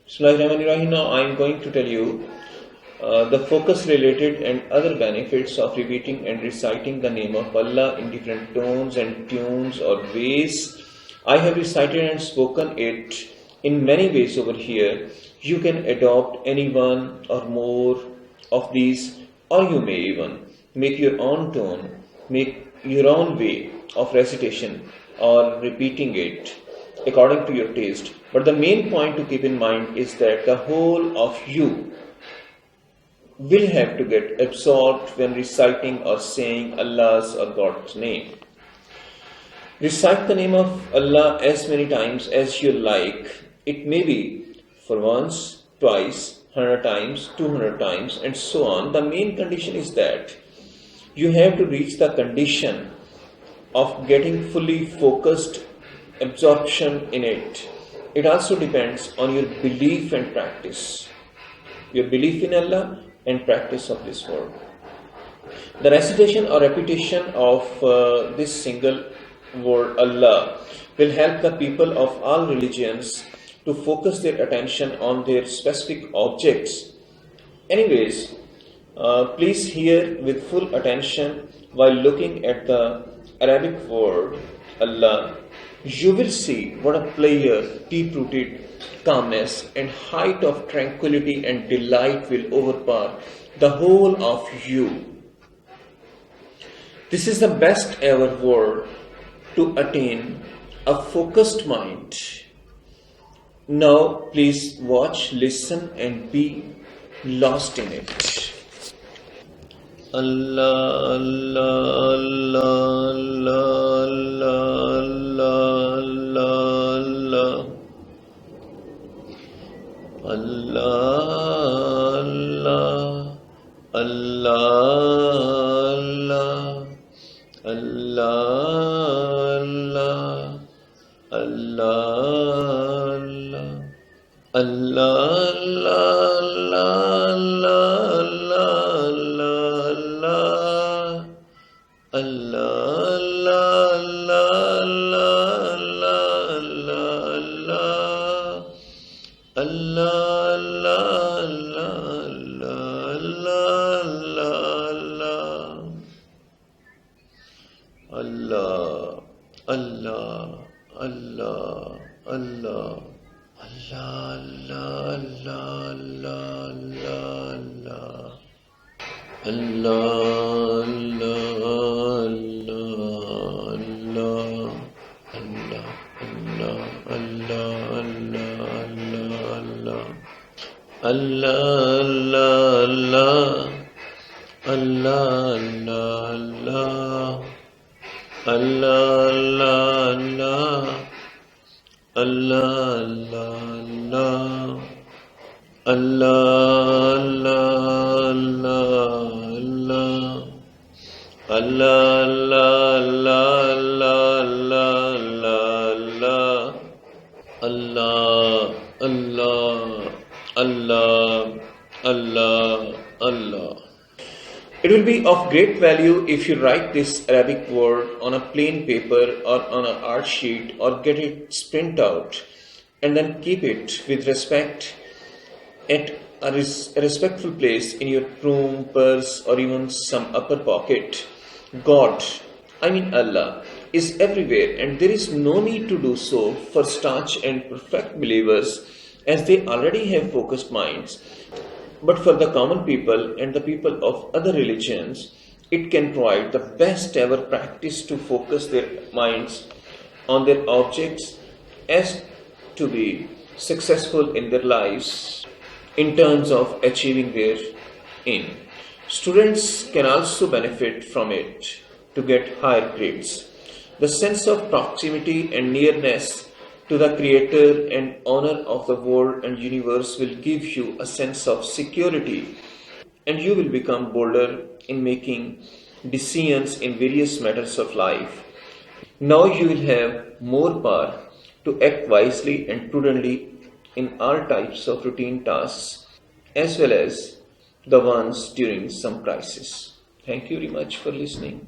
Bismillahirrahmanirrahim. Now I am going to tell you the focus related and other benefits of repeating and reciting the name of Allah in different tones and tunes or ways. I have recited and spoken it in many ways over here. You can adopt any one or more of these, or you may even make your own tone, make your own way of recitation or repeating it according to your taste. But the main point to keep in mind is that the whole of you will have to get absorbed when reciting or saying Allah's or God's name. Recite the name of Allah as many times as you like. It may be for once, twice, 100 times, 200 times, and so on. The main condition is that you have to reach the condition of getting fully focused absorption in it. It also depends on your belief and practice. Your belief in Allah and practice of this word. The recitation or repetition of this single word Allah will help the people of all religions to focus their attention on their specific objects. Anyways, please hear with full attention while looking at the Arabic word Allah. You will see what a player, deep-rooted calmness and height of tranquility and delight will overpower the whole of you. This is the best ever word to attain a focused mind. Now please watch, listen and be lost in it. Allah, Allah, Allah, Allah, Allah, Allah, Allah, Allah, Allah, Allah, Allah, Allah, Allah, Allah, Allah. It will be of great value if you write this Arabic word on a plain paper or on an art sheet or get it print out and then keep it with respect at a respectful place in your room, purse or even some upper pocket. God, I mean Allah, is everywhere and there is no need to do so for staunch and perfect believers as they already have focused minds. But for the common people and the people of other religions, it can provide the best ever practice to focus their minds on their objects as to be successful in their lives in terms of achieving their aim. Students can also benefit from it to get higher grades. The sense of proximity and nearness to the creator and owner of the world and universe will give you a sense of security and you will become bolder in making decisions in various matters of life. Now you will have more power to act wisely and prudently in all types of routine tasks as well as the ones during some crisis. Thank you very much for listening.